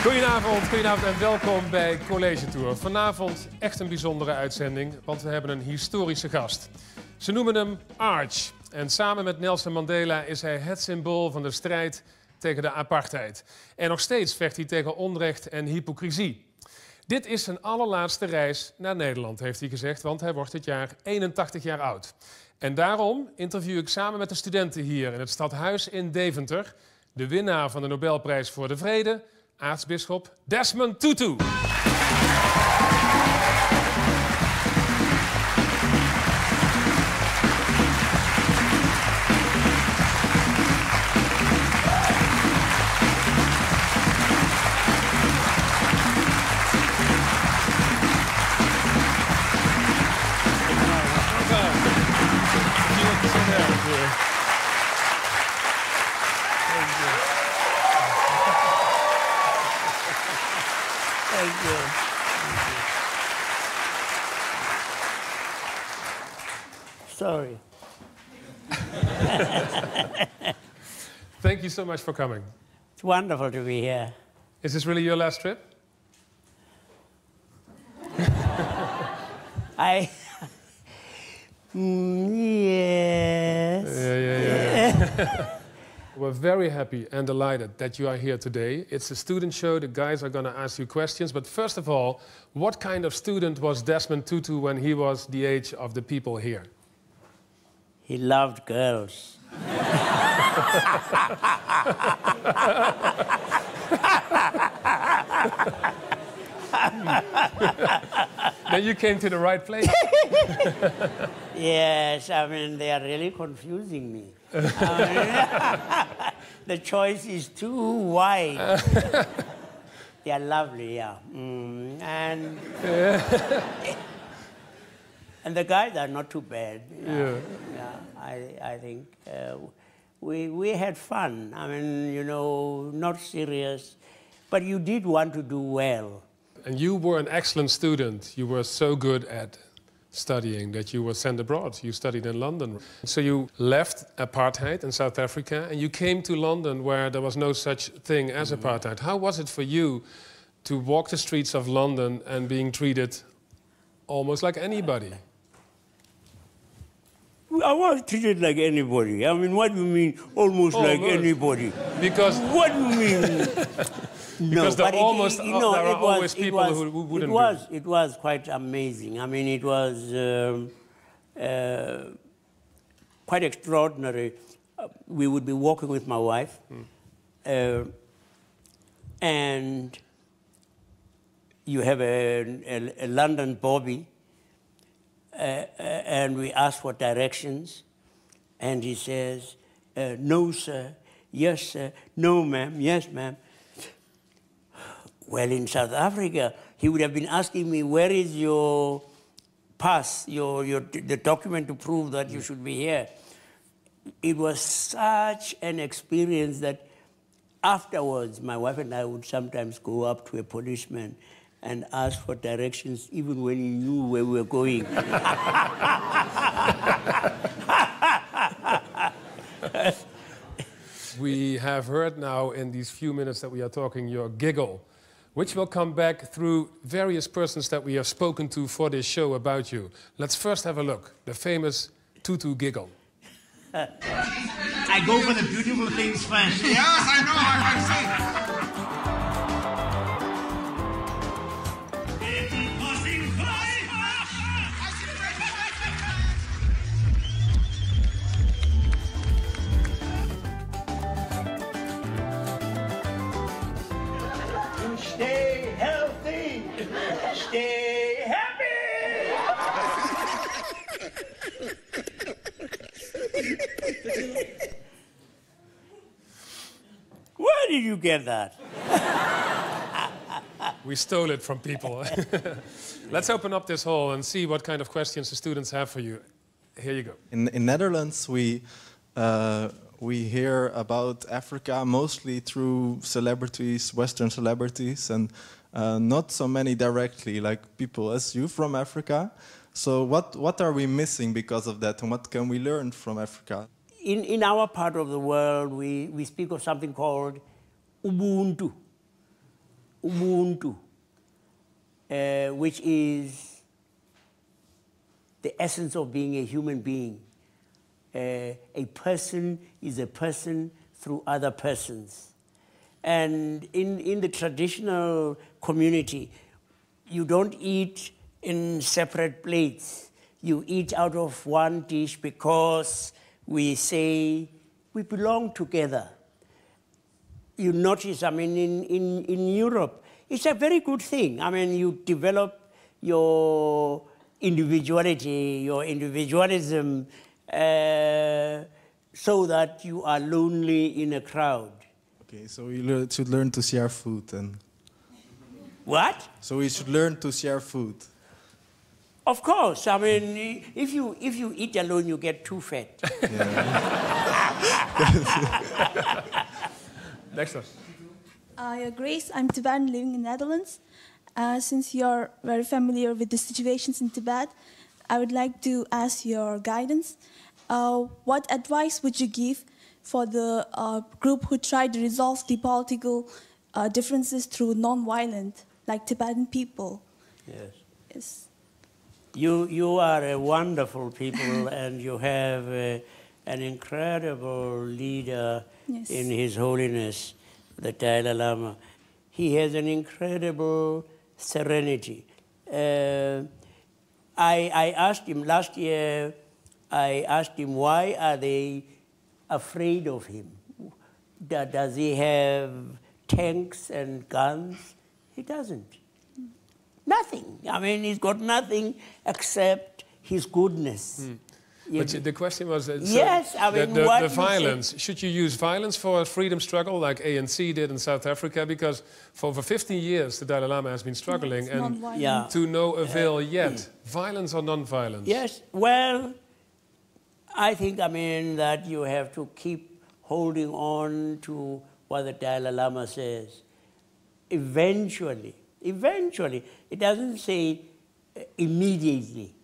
Goedenavond en welkom bij College Tour. Vanavond echt een bijzondere uitzending, want we hebben een historische gast. Ze noemen hem Arch. En samen met Nelson Mandela is hij het symbool van de strijd tegen de apartheid. En nog steeds vecht hij tegen onrecht en hypocrisie. Dit is zijn allerlaatste reis naar Nederland, heeft hij gezegd, want hij wordt dit jaar 81 jaar oud. En daarom interview ik samen met de studenten hier in het stadhuis in Deventer de winnaar van de Nobelprijs voor de Vrede, aartsbisschop Desmond Tutu. Sorry. Thank you so much for coming. It's wonderful to be here. Is this really your last trip? Yes. Yeah. We're very happy and delighted that you are here today. It's a student show. The guys are going to ask you questions. But first of all, what kind of student was Desmond Tutu when he was the age of the people here? He loved girls. Then you came to the right place. Yes, I mean, they are really confusing me. The choice is too wide. They are lovely, yeah. And the guys are not too bad. Yeah, I think we had fun. I mean, you know, not serious, but you did want to do well. And you were an excellent student. You were so good at studying that you were sent abroad. You studied in London. So you left apartheid in South Africa and you came to London where there was no such thing as apartheid. How was it for you to walk the streets of London and being treated almost like anybody? I was treated like anybody. I mean, what do you mean, almost like anybody? Because... What do you mean? Because there are always people who wouldn't be. It was quite amazing. I mean, it was quite extraordinary. We would be walking with my wife, and you have a London bobby, and we ask for directions, and he says, no, sir, yes, sir, no, ma'am, yes, ma'am. Well, in South Africa, he would have been asking me, where is your pass, the document to prove that you should be here? It was such an experience that afterwards, my wife and I would sometimes go up to a policeman and ask for directions, even when he knew where we were going. We have heard now in these few minutes that we are talking your giggle, which will come back through various persons that we have spoken to for this show about you. Let's first have a look. The famous Tutu giggle. I go for the beautiful things first. Yes, I know, I can see. Stay healthy. Stay happy. Where did you get that? We stole it from people. Let's open up this hall and see what kind of questions the students have for you. Here you go. In Netherlands, we hear about Africa mostly through celebrities, Western celebrities, and not so many directly, like people as you from Africa. So what are we missing because of that, and what can we learn from Africa? In our part of the world, we speak of something called Ubuntu. ubuntu, which is the essence of being a human being. A person is a person through other persons. And in the traditional community, you don't eat in separate plates. You eat out of one dish because we say we belong together. You notice, I mean, in Europe, it's a very good thing. I mean, you develop your individuality, your individualism, so that you are lonely in a crowd. Okay, so we should learn to share food then. What? So we should learn to share food. Of course. I mean, if you eat alone, you get too fat. Next one. Grace, I'm Tibetan living in the Netherlands. Since you're very familiar with the situations in Tibet, I would like to ask your guidance. What advice would you give for the group who tried to resolve the political differences through non-violent, like Tibetan people? Yes. Yes. You are a wonderful people, and you have an incredible leader Yes. in His Holiness, the Dalai Lama. He has an incredible serenity. I asked him last year, I asked him, why are they afraid of him? Does he have tanks and guns? He doesn't. Nothing. I mean, he's got nothing except his goodness. But the question was, yes, I mean, what the violence. Should you use violence for a freedom struggle like ANC did in South Africa? Because for over 15 years, the Dalai Lama has been struggling, and to no avail yet. Violence or non-violence? Yes, well, I think, I mean, that you have to keep holding on to what the Dalai Lama says. Eventually, it doesn't say immediately,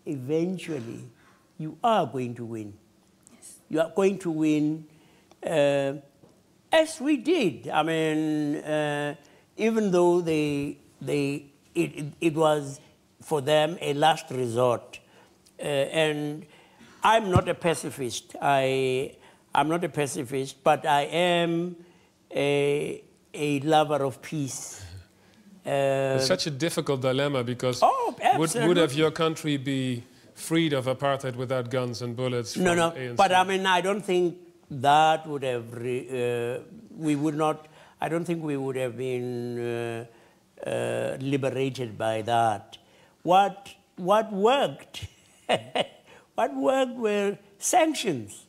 eventually, you are going to win. Yes. You are going to win, as we did. I mean, even though it was for them a last resort. And I'm not a pacifist. I'm not a pacifist, but I am a lover of peace. It's such a difficult dilemma because would have your country be freed of apartheid without guns and bullets? No, ANC? But I mean, I don't think that would have. We would not. I don't think we would have been liberated by that. What worked? What worked were sanctions.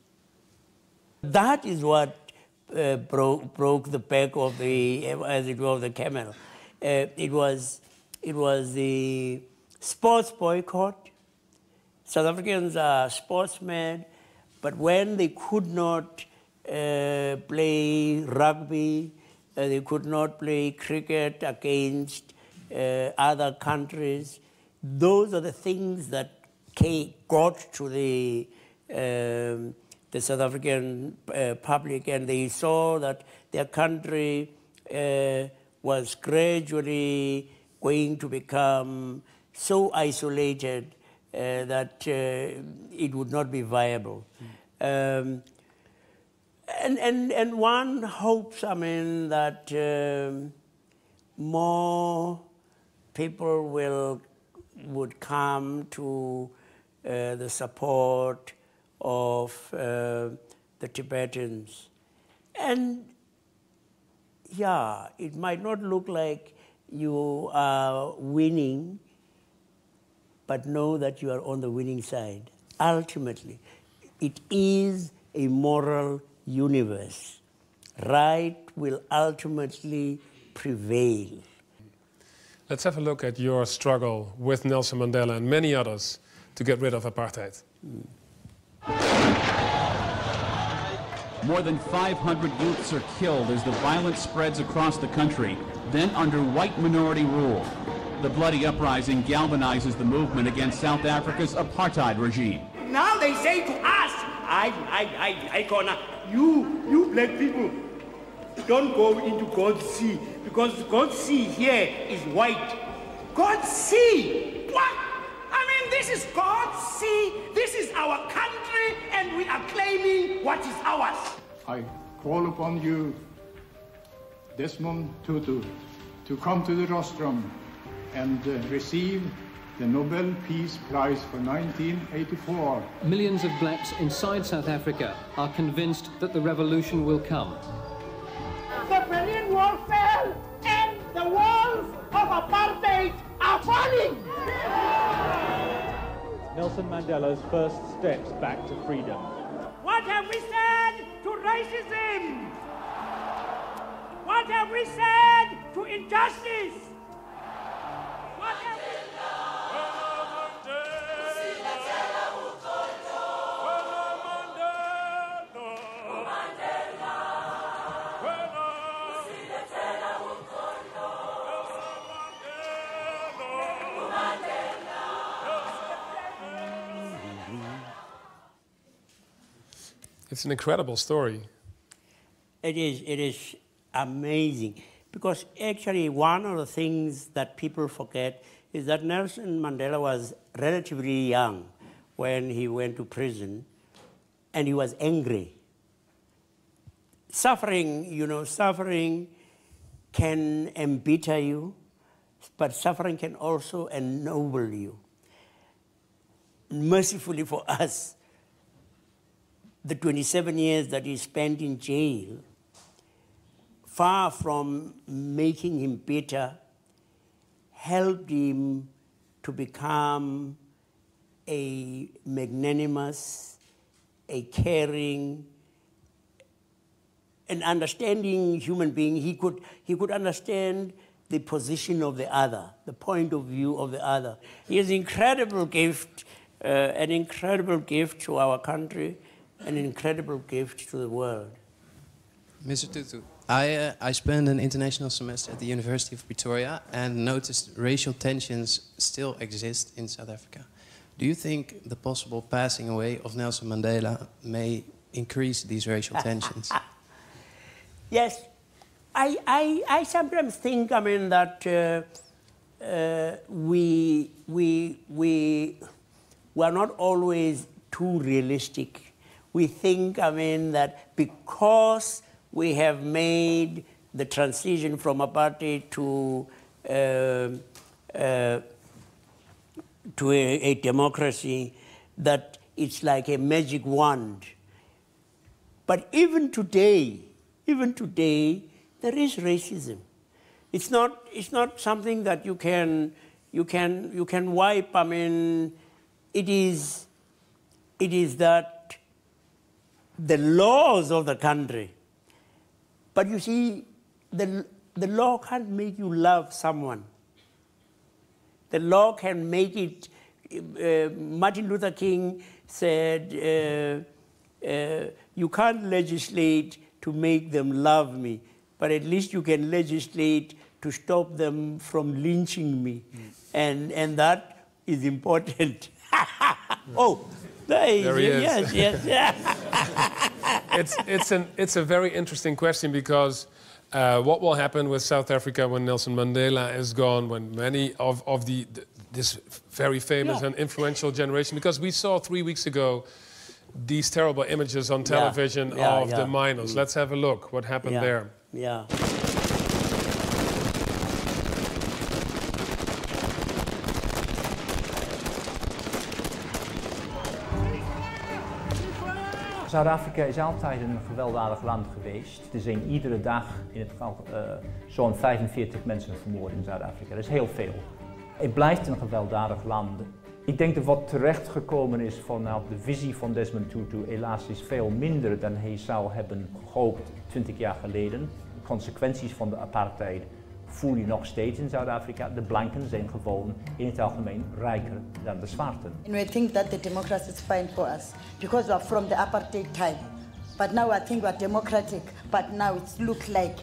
That is what broke the back of the, as it were, the camel. It was the sports boycott. South Africans are sportsmen, but when they could not play rugby, they could not play cricket against other countries, those are the things that got to the South African public, and they saw that their country was gradually going to become so isolated that it would not be viable. And one hopes, I mean, that more people would come to the support of the Tibetans. And yeah, it might not look like you are winning, but know that you are on the winning side. Ultimately, it is a moral universe. Right will ultimately prevail. Let's have a look at your struggle with Nelson Mandela and many others to get rid of apartheid. More than 500 youths are killed as the violence spreads across the country, then under white minority rule. The bloody uprising galvanizes the movement against South Africa's apartheid regime. Now they say to us, you black people, don't go into God's sea, because God's sea here is white. God's sea? What? I mean, this is God's sea, this is our country, and we are claiming what is ours. I call upon you, Desmond Tutu, to come to the rostrum and receive the Nobel Peace Prize for 1984. Millions of blacks inside South Africa are convinced that the revolution will come. The Berlin Wall fell, and the walls of apartheid are falling. Nelson Mandela's first steps back to freedom. What have we said to racism? What have we said to injustice? What have we It's an incredible story. It is amazing, because actually one of the things that people forget is that Nelson Mandela was relatively young when he went to prison, and he was angry. Suffering, you know, suffering can embitter you, but suffering can also ennoble you. Mercifully for us, the 27 years that he spent in jail, far from making him bitter, helped him to become a magnanimous, a caring, an understanding human being. He could understand the position of the other, the point of view of the other. He has an incredible gift to our country, an incredible gift to the world. Mr. Tutu, I spent an international semester at the University of Pretoria and noticed racial tensions still exist in South Africa. Do you think the possible passing away of Nelson Mandela may increase these racial tensions? Yes, I sometimes think, I mean, that we are not always too realistic. We think, I mean, that because we have made the transition from apartheid to a democracy, that it's like a magic wand. But even today, there is racism. It's not something that you can wipe. I mean, it is that the laws of the country. But you see, the law can't make you love someone. The law can make it. Martin Luther King said, you can't legislate to make them love me, but at least you can legislate to stop them from lynching me. And that is important. Oh, there he is. Yes. It's a very interesting question, because what will happen with South Africa when Nelson Mandela is gone, when many of this very famous and influential generation, because we saw 3 weeks ago these terrible images on television of the miners. Let's have a look what happened there. Yeah. Zuid-Afrika is altijd een gewelddadig land geweest. Er zijn iedere dag in het geval zo'n 45 mensen vermoord in Zuid-Afrika. Dat is heel veel. Het blijft een gewelddadig land. Ik denk dat wat terechtgekomen is vanuit de visie van Desmond Tutu helaas is veel minder dan hij zou hebben gehoopt 20 jaar geleden. De consequenties van de apartheid voel je nog steeds in Zuid-Afrika. De blanken zijn gewoon in het algemeen rijker dan de zwarten. And we think that the democracy is fine for us because we are from the apartheid time. But now I think we are democratic, but now it looks like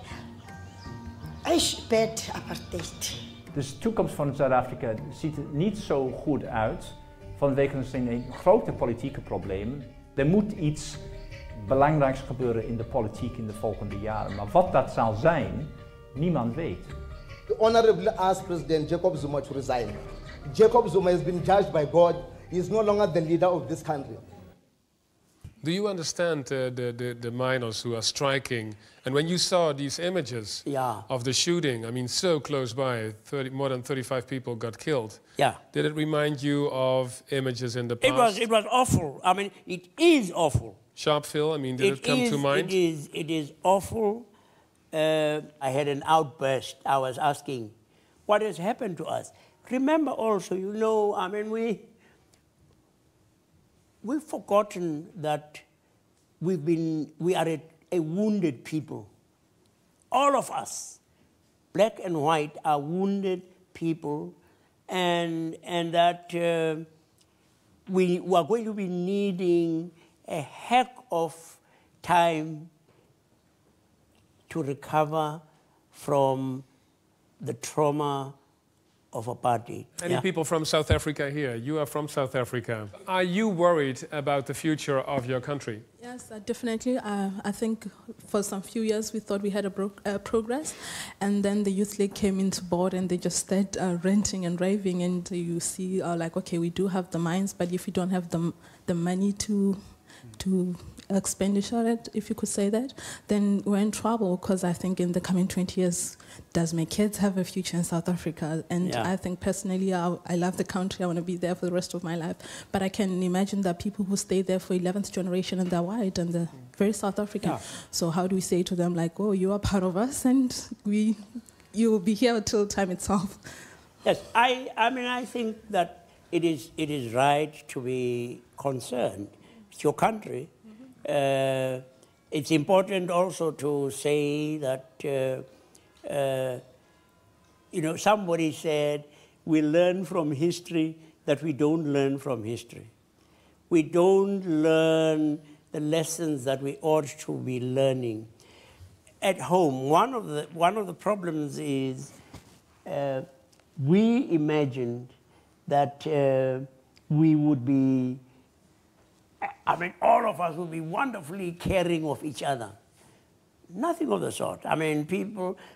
bad apartheid. Dus de toekomst van Zuid-Afrika ziet er niet zo goed uit vanwege zijn grote politieke problemen. Er moet iets belangrijkste gebeuren in de politiek in de volgende jaren. Maar wat dat zal zijn, niemand weet. The Honorable asked President Jacob Zuma to resign. Jacob Zuma has been judged by God. He is no longer the leader of this country. Do you understand the miners who are striking? And when you saw these images of the shooting, I mean, so close by, more than 35 people got killed. Yeah. Did it remind you of images in the past? It was awful. I mean, it is awful. Sharpeville, I mean, did it come to mind? It is awful. I had an outburst. I was asking, what has happened to us? Remember also, you know, I mean, we've forgotten that we are a wounded people. All of us, black and white, are wounded people, and that we are going to be needing a heck of time to recover from the trauma of apartheid. Many people from South Africa here. You are from South Africa. Are you worried about the future of your country? Yes, definitely. I think for some few years we thought we had a progress, and then the Youth League came into board and they just started ranting and raving, and you see like, okay, we do have the mines, but if you don't have the money to expenditure it, if you could say that, then we're in trouble, because I think in the coming 20 years, does my kids have a future in South Africa? And I think personally, I love the country, I want to be there for the rest of my life, but I can imagine that people who stay there for 11th generation and they're white and they're very South African. Yeah. So how do we say to them, like, oh, you are part of us and you will be here until time itself? Yes, I mean, I think that it is right to be concerned. It's your country. It's important also to say that, you know, somebody said, we learn from history that we don't learn from history. We don't learn the lessons that we ought to be learning. At home, one of the problems is we imagined that we would be, I mean, all of us would be wonderfully caring of each other. Nothing of the sort. I mean,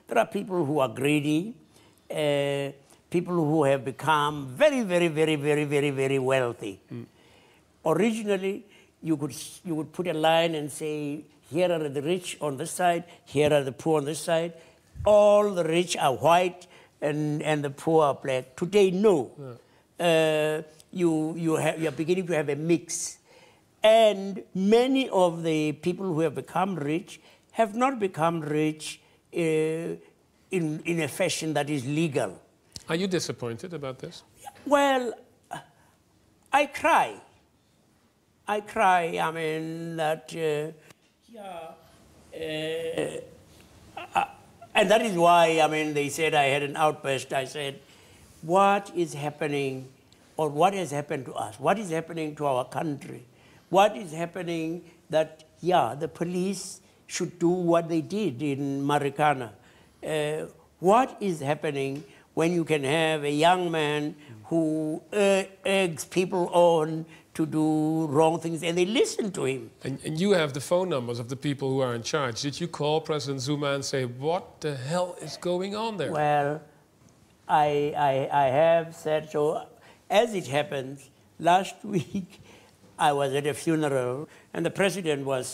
there are people who are greedy, people who have become very, very, very, very, very, very wealthy. Originally, you would put a line and say, here are the rich on this side, here are the poor on this side. All the rich are white and the poor are black. Today, no. Yeah. You are beginning to have a mix. And many of the people who have become rich have not become rich in a fashion that is legal. Are you disappointed about this? Well, I cry. I mean, that, and that is why, I mean, they said I had an outburst. I said, what is happening, or what has happened to us? What is happening to our country? What is happening that, the police should do what they did in Marikana? What is happening when you can have a young man who eggs people on to do wrong things and they listen to him? And you have the phone numbers of the people who are in charge. Did you call President Zuma and say, what the hell is going on there? Well, I have said so. As it happens, last week, I was at a funeral, and the president was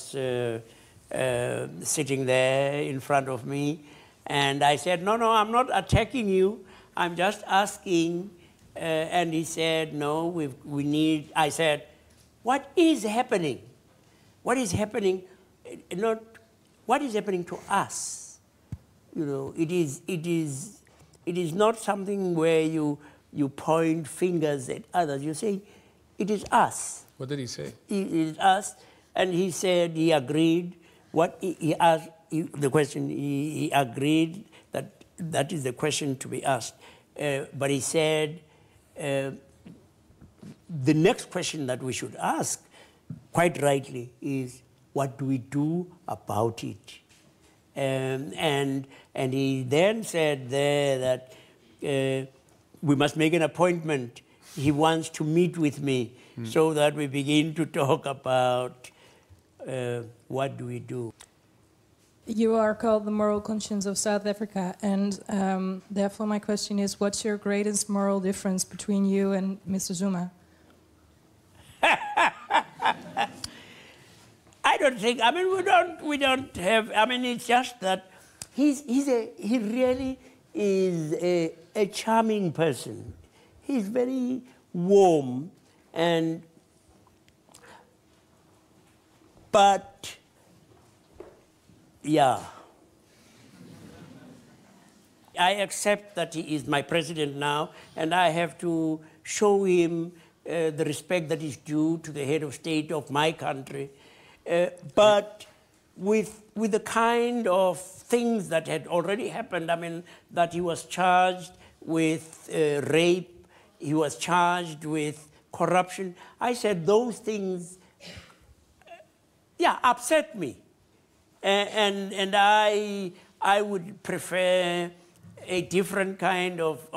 sitting there in front of me, and I said, no, I'm not attacking you, I'm just asking, and he said, no, we need, I said, what is happening? What is happening? What is happening to us? You know, it is not something where you point fingers at others, you say, it is us. What did he say? It is us, and he said he agreed. What he asked, the question, he agreed that is the question to be asked. But he said the next question that we should ask, quite rightly, is what do we do about it? And he then said there that we must make an appointment. He wants to meet with me so that we begin to talk about what do we do? You are called the moral conscience of South Africa, and therefore my question is, what's your greatest moral difference between you and Mr. Zuma? I don't think, I mean, we don't have, I mean, it's just that he really is a charming person. He's very warm, but yeah, I accept that he is my president now, and I have to show him the respect that is due to the head of state of my country. But with the kind of things that had already happened, I mean, that he was charged with rape, he was charged with corruption. I said those things, yeah, upset me. And I would prefer a different kind of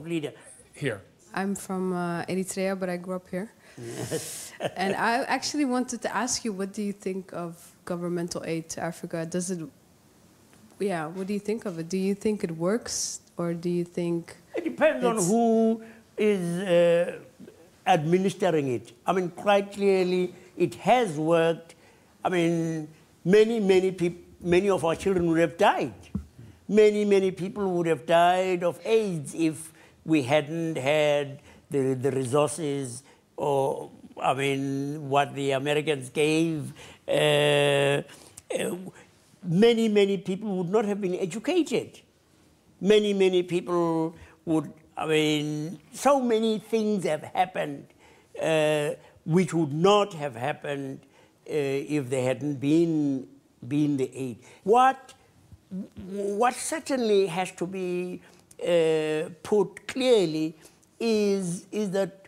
leader. Here. I'm from Eritrea, but I grew up here. Yes. And I actually wanted to ask you, what do you think of governmental aid to Africa? Does it, yeah, what do you think of it? Do you think it works, or do you think... It depends on who is administering it. I mean, quite clearly, it has worked. I mean, many of our children would have died. Many people would have died of AIDS if we hadn't had the resources, or, I mean, what the Americans gave. Many people would not have been educated. Many people would, I mean, so many things have happened which would not have happened if there hadn't been the aid. What certainly has to be put clearly is that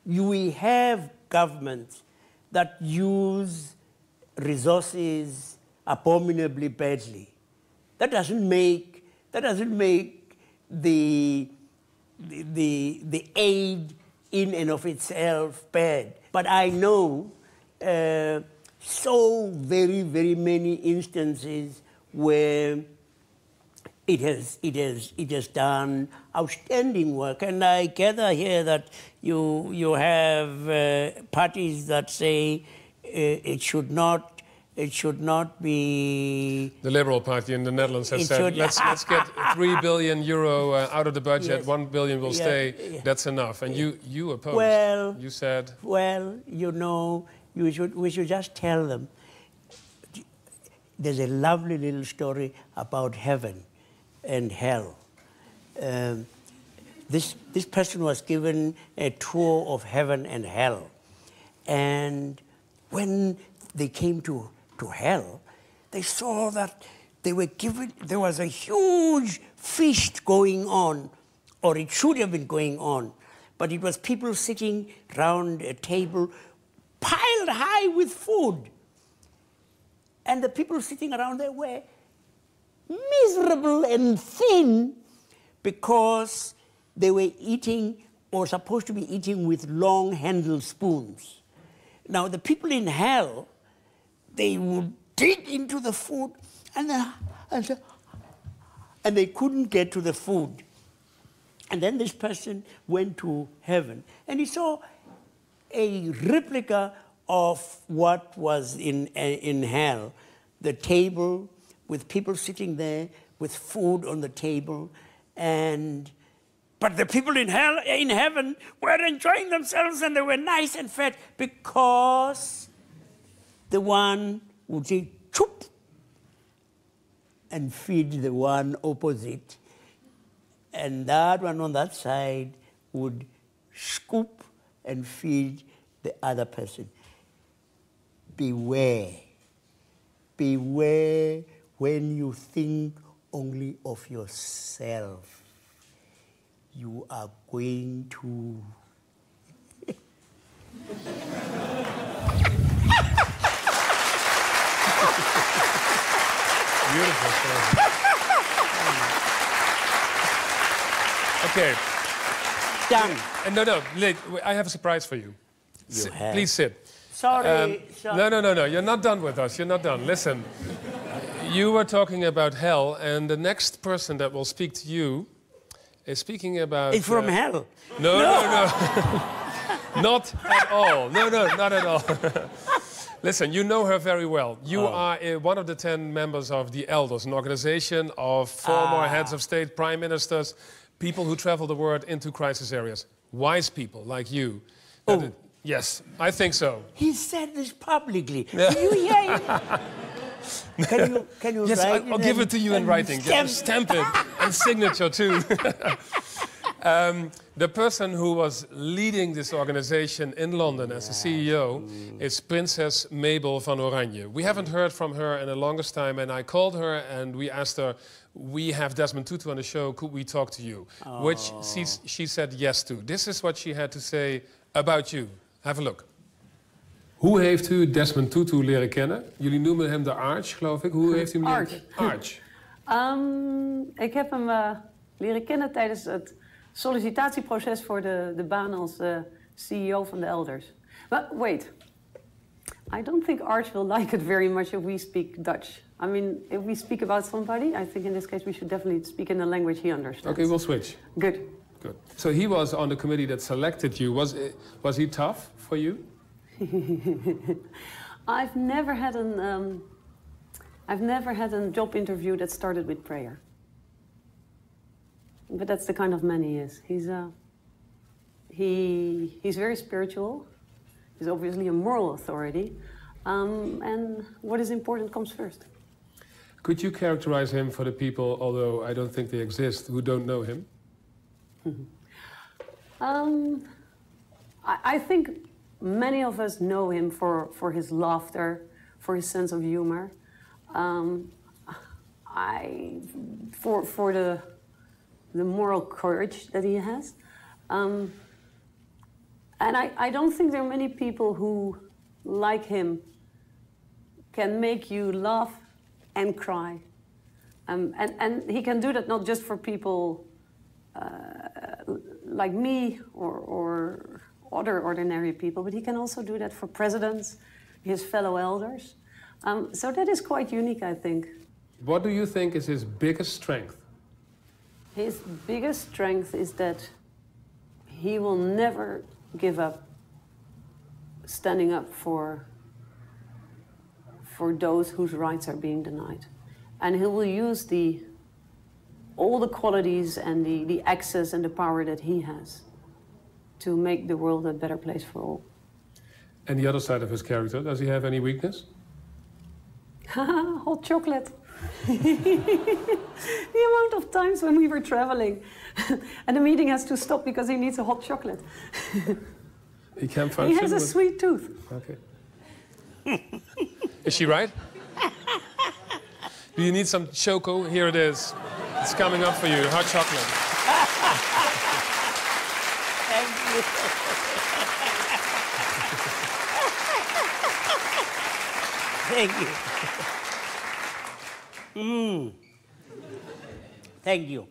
we have governments that use resources abominably badly. That doesn't make the aid in and of itself bad. But I know so very many instances where it has done outstanding work, and I gather here that you have parties that say it should not be. The Liberal Party in the Netherlands has said, let's get €3 billion out of the budget. Yes. 1 billion will stay. Yeah. That's enough. And you opposed. Well, you said. Well, you know, we should just tell them. There's a lovely little story about heaven and hell. This person was given a tour of heaven and hell, and when they came to hell, they saw that there was a huge feast going on, or it should have been going on, but it was people sitting round a table piled high with food, and the people sitting around there were miserable and thin because they were eating, or supposed to be eating, with long-handled spoons. Now, the people in hell, they would dig into the food and they couldn't get to the food. And then this person went to heaven and he saw a replica of what was in hell, the table with people sitting there with food on the table, but the people in heaven were enjoying themselves, and they were nice and fat because the one would say, choop, and feed the one opposite. And that one on that side would scoop and feed the other person. Beware. Beware when you think only of yourself. You are going to... Beautiful story. Okay. Done. No, I have a surprise for you. You have. Please sit. Sorry. No. You're not done with us. You're not done. Listen, you were talking about hell, and the next person that will speak to you is speaking about... It's from hell. No. Not at all. No, not at all. Listen, you know her very well. You are one of the 10 members of the Elders, an organization of former heads of state, prime ministers, people who travel the world into crisis areas. Wise people like you. Yes, I think so. He said this publicly. Did you hear him? Can you yes, write I'll give it to you in writing. Stamp it. And signature, too. The person who was leading this organization in London as the CEO is Princess Mabel van Oranje. We haven't heard from her in the longest time, and I called her and we asked her, we have Desmond Tutu on the show, could we talk to you? Which she said yes to. This is what she had to say about you. Have a look. Hoe heeft u Desmond Tutu leren kennen? Jullie noemen hem de Arch, geloof ik. Hoe heeft u hem leren kennen? Arch. Ik heb hem leren kennen tijdens het sollicitatieproces voor de baan als CEO van de Elders. But wait, I don't think Arch will like it very much if we speak Dutch. I mean, if we speak about somebody, I think in this case we should definitely speak in the language he understands. Okay, we'll switch. Good. Good. So he was on the committee that selected you. Was he tough for you? I've never had a job interview that started with prayer. But that's the kind of man he is. He's very spiritual. He's obviously a moral authority. And what is important comes first. Could you characterize him for the people, although I don't think they exist, who don't know him? I think many of us know him for his laughter, for his sense of humor, for the moral courage that he has. And I don't think there are many people who, like him, can make you laugh and cry. And he can do that not just for people like me or other ordinary people, but he can also do that for presidents, his fellow elders. So that is quite unique, I think. What do you think is his biggest strength? His biggest strength is that he will never give up standing up for those whose rights are being denied. And he will use all the qualities and the access and the power that he has to make the world a better place for all. And the other side of his character, does he have any weakness? Hot chocolate. The amount of times when we were traveling and the meeting has to stop because he needs a hot chocolate. He can't find He has a sweet tooth. Okay. Is she right? Do you need some choco? Here it is. It's coming up for you, hot chocolate. Thank you. Thank you. Thank you.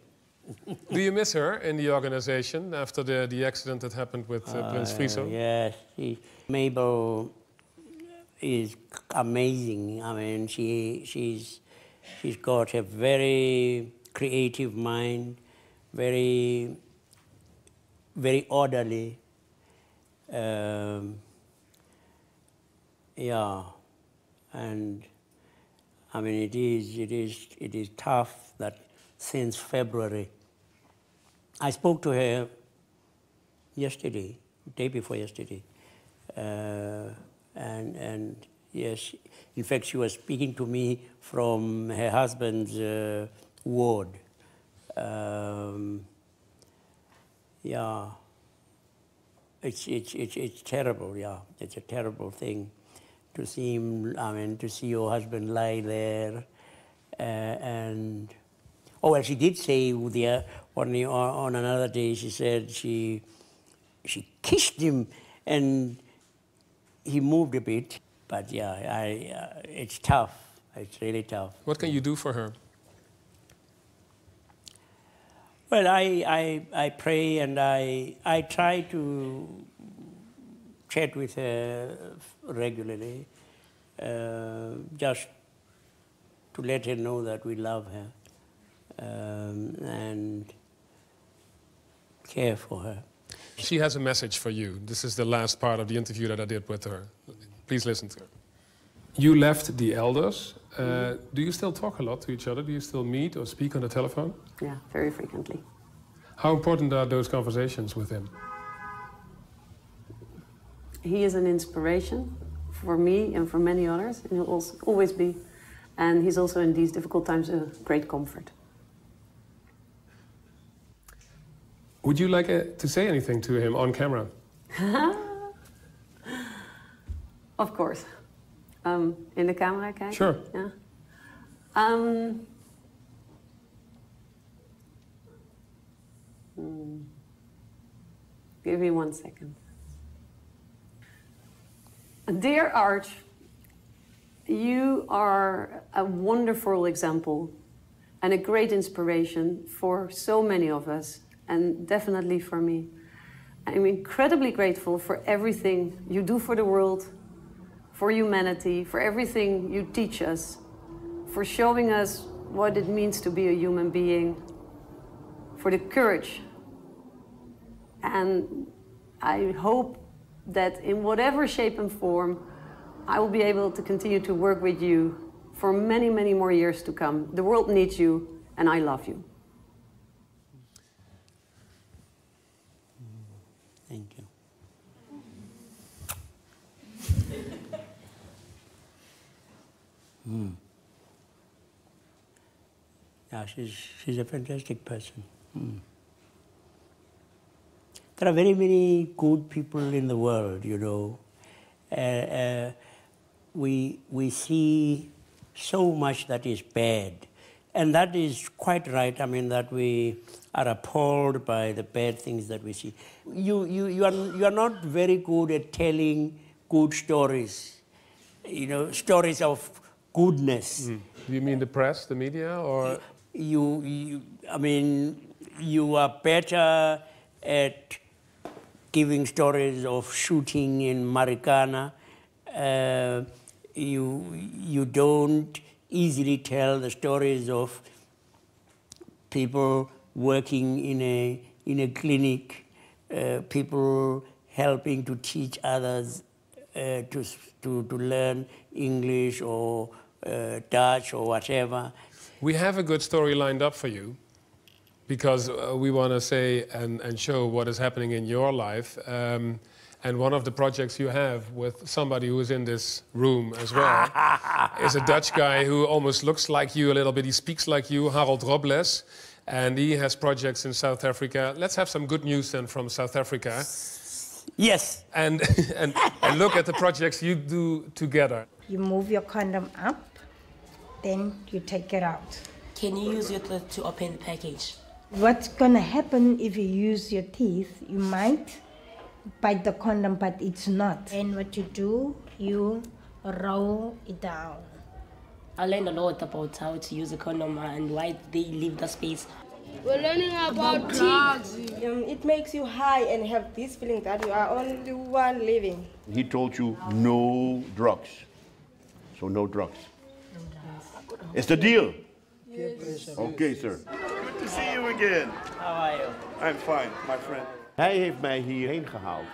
Do you miss her in the organization after the accident that happened with Prince Friso? Yes, Mabel is amazing. I mean, she's got a very creative mind, very orderly. Yeah, and I mean it is tough that since February. I spoke to her yesterday, day before yesterday, and yes, in fact she was speaking to me from her husband's ward. Yeah, it's terrible. Yeah, it's a terrible thing to see him. I mean, to see your husband lie there, and oh well, she did say on another day. She said she kissed him, and he moved a bit. But yeah, it's tough. It's really tough. What can you do for her? Well, I pray and I try chat with her regularly, just to let her know that we love her and care for her. She has a message for you. This is the last part of the interview that I did with her. Please listen to her. You left the elders. Do you still talk a lot to each other? Do you still meet or speak on the telephone? Yeah, very frequently. How important are those conversations with him? He is an inspiration for me and for many others, and he'll also always be. And he's also in these difficult times a great comfort. Would you like to say anything to him on camera? Of course. In the camera, kijken? Sure. Yeah. Give me 1 second. Dear Arch, you are a wonderful example and a great inspiration for so many of us, and definitely for me. I'm incredibly grateful for everything you do for the world, for humanity, for everything you teach us, for showing us what it means to be a human being, for the courage. And I hope that in whatever shape and form, I will be able to continue to work with you for many, many more years to come. The world needs you, and I love you. Thank you. Yeah, she's a fantastic person. There are very many good people in the world, you know. We see so much that is bad. And that is quite right. I mean, that we are appalled by the bad things that we see. You are not very good at telling good stories, you know, stories of goodness. Do you mean the press, the media, or? I mean, you are better at giving stories of shooting in Marikana. You don't easily tell the stories of people working in a clinic, people helping to teach others to learn English or Dutch or whatever. We have a good story lined up for you, because we want to say and show what is happening in your life. And one of the projects you have with somebody who is in this room as well is a Dutch guy who almost looks like you a little bit. He speaks like you, Harold Robles. And he has projects in South Africa. Let's have some good news then from South Africa. Yes. And look at the projects you do together. You move your condom up, then you take it out. Can you use your teeth to open the package? What's gonna happen if you use your teeth? You might bite the condom, but it's not. And what you do, you roll it down. I learned a lot about how to use a condom and why they leave the space. We're learning about drugs. It makes you high and have this feeling that you are only one living. He told you no drugs. So no drugs. Is the deal? Yes. Okay, sir. Good to see you again. How are you? I'm fine, my friend. Hij heeft mij hierheen gehaald.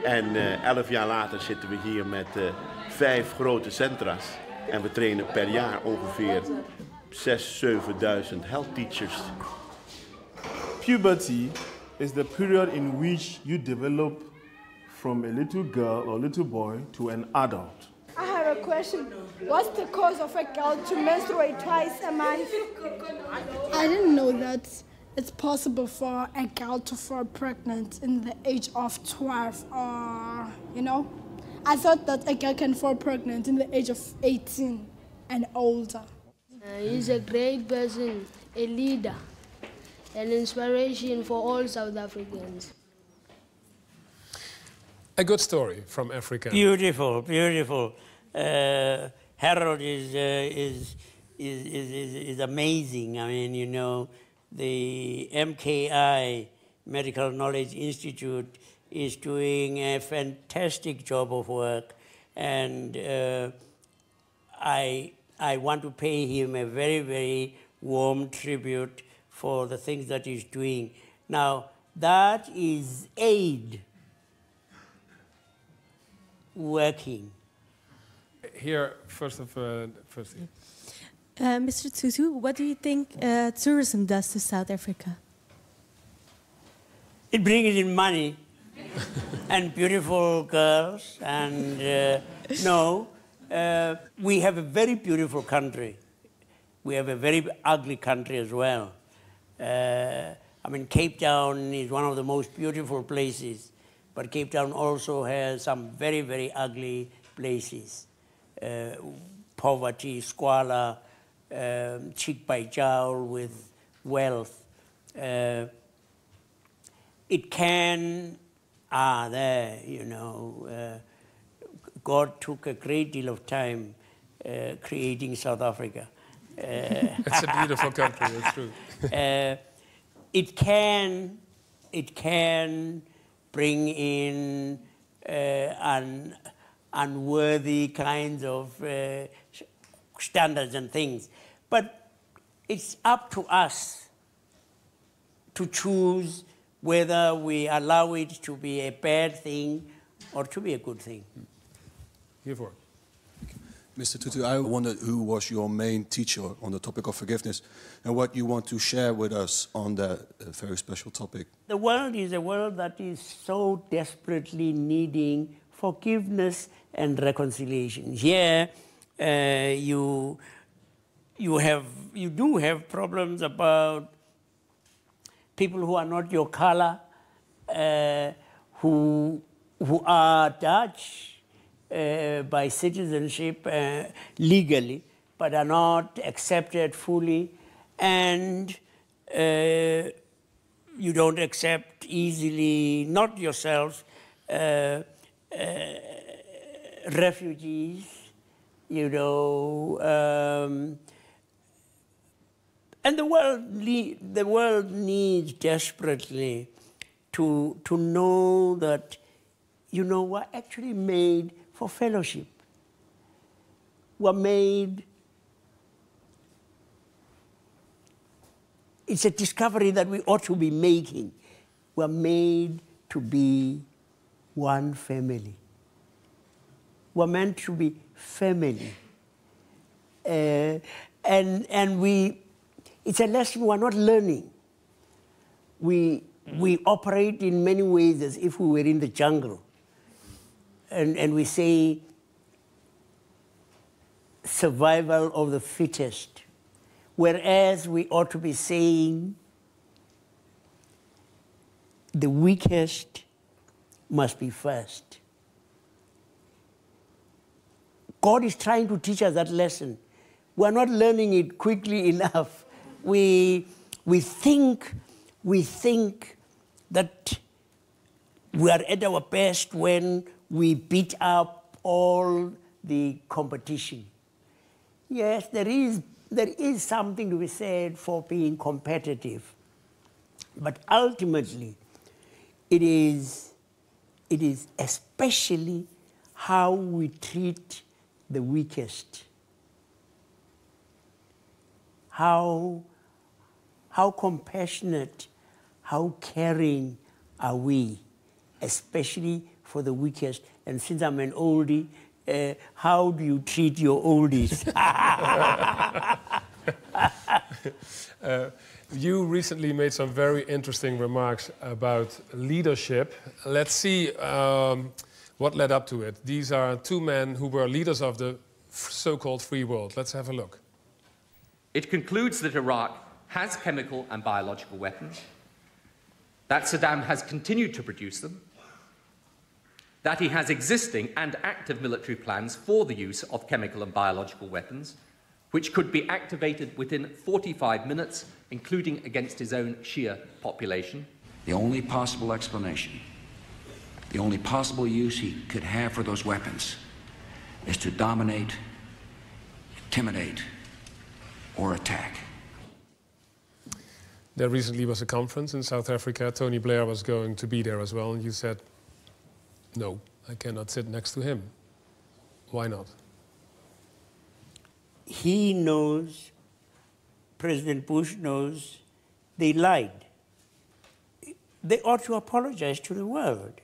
En 11 jaar later zitten we hier met 5 grote centra's. En we trainen per jaar ongeveer 6.000-7.000 health teachers. Puberty is the period in which you develop from a little girl or little boy to an adult. I have a question. What's the cause of a girl to menstruate twice a month? I didn't know that it's possible for a girl to fall pregnant in the age of 12 or, you know. I thought that a girl can fall pregnant in the age of 18 and older. He's a great person, a leader, an inspiration for all South Africans. A good story from Africa. Beautiful, beautiful. Harold is amazing. I mean, you know, the MKI, Medical Knowledge Institute, is doing a fantastic job of work, and I want to pay him a very, very warm tribute for the things that he's doing. Now, that is aid working. Here, first. Mr. Tutu, what do you think tourism does to South Africa? It brings in money and beautiful girls, and we have a very beautiful country. We have a very ugly country as well. I mean, Cape Town is one of the most beautiful places, but Cape Town also has some very, very ugly places. Poverty, squalor, cheek by jowl with wealth. It can, God took a great deal of time creating South Africa. It's a beautiful country, it's true. It can bring in unworthy kinds of standards and things. But it's up to us to choose whether we allow it to be a bad thing or to be a good thing. Hiervoor. Mr. Tutu, I wondered who was your main teacher on the topic of forgiveness and what you want to share with us on that very special topic. The world is a world that is so desperately needing forgiveness and reconciliation. Here, you do have problems about people who are not your color, who are Dutch by citizenship legally, but are not accepted fully, and you don't accept easily, not yourself, refugees, and the world needs desperately to know that, we're actually made for fellowship. We're made, it's a discovery that we ought to be making. We're made to be one family. We're meant to be family. And it's a lesson we're not learning. We operate in many ways as if we were in the jungle. And we say survival of the fittest, whereas we ought to be saying the weakest must be first. God is trying to teach us that lesson. We're not learning it quickly enough. We think that we are at our best when we beat up all the competition. Yes, there is something to be said for being competitive, but ultimately, it is especially how we treat the weakest. How compassionate, how caring are we, especially for the weakest? And since I'm an oldie, how do you treat your oldies? You recently made some very interesting remarks about leadership. Let's see what led up to it. These are two men who were leaders of the so-called free world. Let's have a look. It concludes that Iraq has chemical and biological weapons, that Saddam has continued to produce them, that he has existing and active military plans for the use of chemical and biological weapons, which could be activated within 45 minutes, including against his own Shia population. The only possible explanation, the only possible use he could have for those weapons is to dominate, intimidate, or attack. There recently was a conference in South Africa. Tony Blair was going to be there as well, and you said No, I cannot sit next to him. Why not? He knows, President Bush knows, they lied. They ought to apologize to the world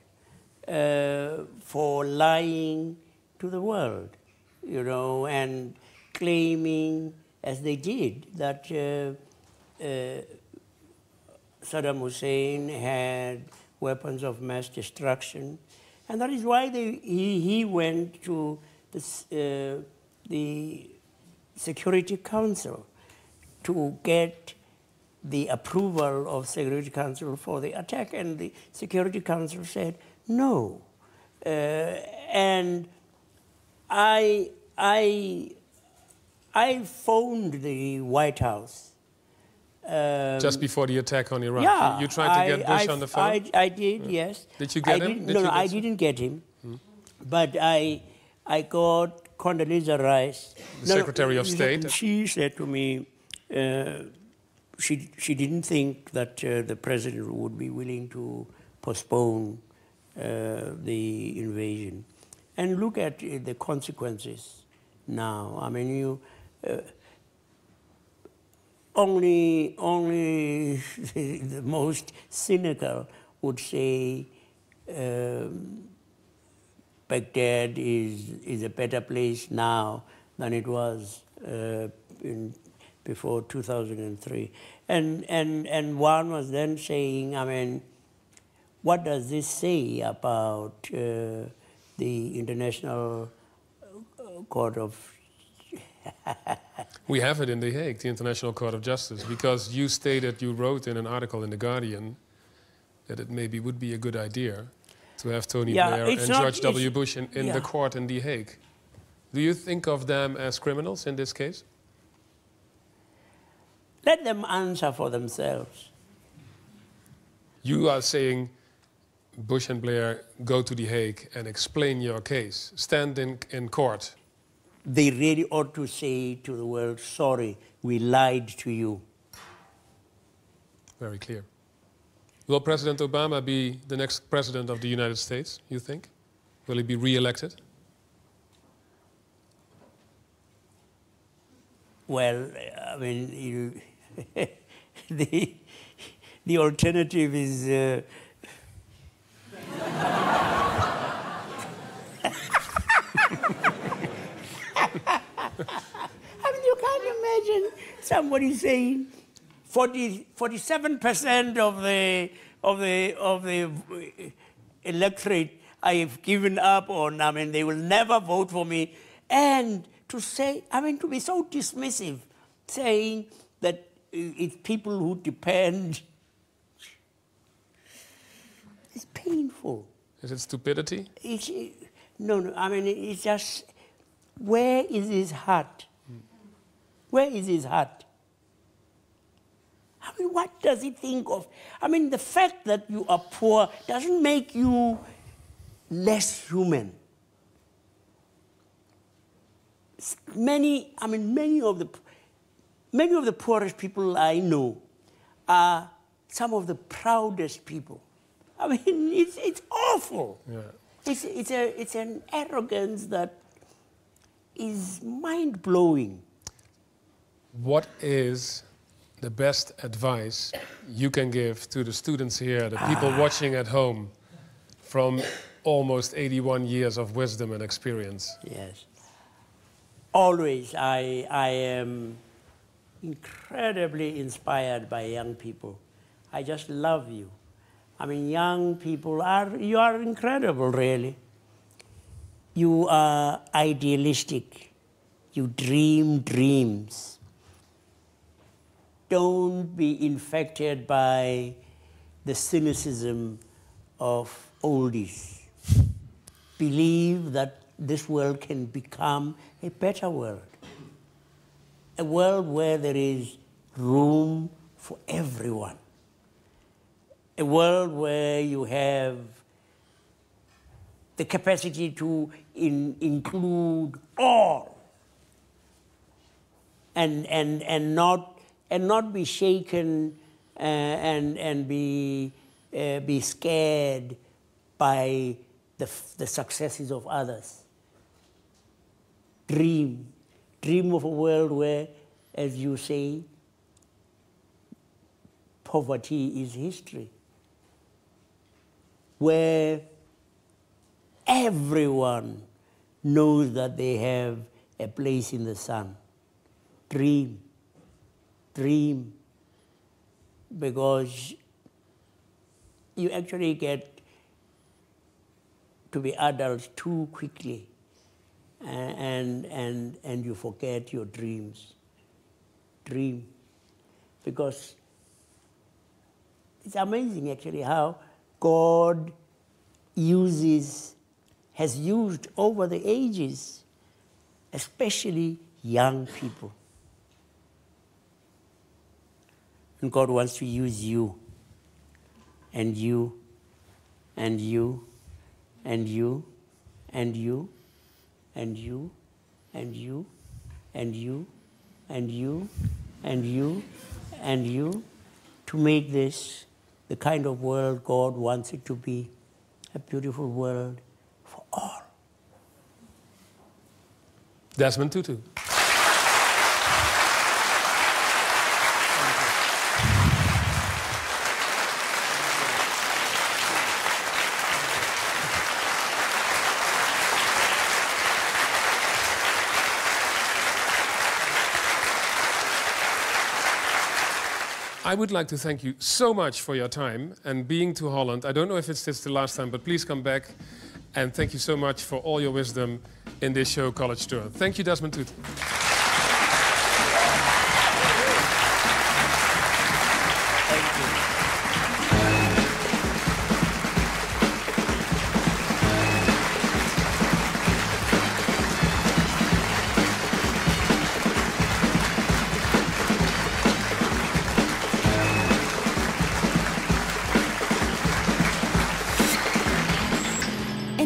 for lying to the world, you know, and claiming, as they did, that Saddam Hussein had weapons of mass destruction. And that is why he went to the Security Council to get the approval of Security Council for the attack. And the Security Council said no. And I phoned the White House. Just before the attack on Iraq? Yeah. You tried to get Bush on the phone? I did, yes. Did you get him? No, I didn't get him. But I got Condoleezza Rice. The Secretary of State? She said to me, she didn't think that the president would be willing to postpone the invasion. And look at the consequences now. I mean, you only the most cynical would say Baghdad is a better place now than it was before 2003. And one was then saying, I mean, what does this say about the International Court of... We have it in The Hague, the International Court of Justice, because you stated, you wrote in an article in The Guardian that it maybe would be a good idea to have Tony Blair and George W. Bush in the court in The Hague. Do you think of them as criminals in this case? Let them answer for themselves. You are saying Bush and Blair go to The Hague and explain your case, stand in court. They really ought to say to the world, sorry, we lied to you. Very clear. Will President Obama be the next president of the United States, you think? Will he be re-elected? Well, I mean, the alternative is... I mean, you can't imagine somebody saying 47% of the electorate I have given up on. I mean, they will never vote for me. And to say, I mean, to be so dismissive, saying that it's people who depend. It's painful. Is it stupidity? No, I mean, it's just, where is his heart? Where is his heart? I mean, what does he think of? I mean, the fact that you are poor doesn't make you less human. Many of the poorest people I know are some of the proudest people. I mean, it's awful. Yeah. It's an arrogance that is mind-blowing. What is the best advice you can give to the students here, the people watching at home, from almost 81 years of wisdom and experience? Yes. Always, I am incredibly inspired by young people. I just love you. I mean, young people you are incredible, really. You are idealistic. You dream dreams. Don't be infected by the cynicism of oldies. Believe that this world can become a better world. A world where there is room for everyone. A world where you have the capacity to include all, and not be shaken and be scared by the successes of others. Dream of a world where, as you say, poverty is history, where everyone knows that they have a place in the sun. Dream, because you actually get to be adults too quickly, and you forget your dreams. Dream, because it's amazing actually how God has used over the ages, especially young people. And God wants to use you, and you, and you, and you, and you, and you, and you, and you, and you, and you, and you, to make this the kind of world God wants it to be, a beautiful world for all. Desmond Tutu. I would like to thank you so much for your time and being to Holland. I don't know if it's the last time, but please come back. And thank you so much for all your wisdom in this show, College Tour. Thank you, Desmond Tutu.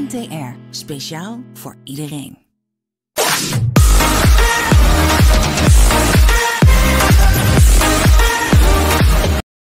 NTR, speciaal voor iedereen.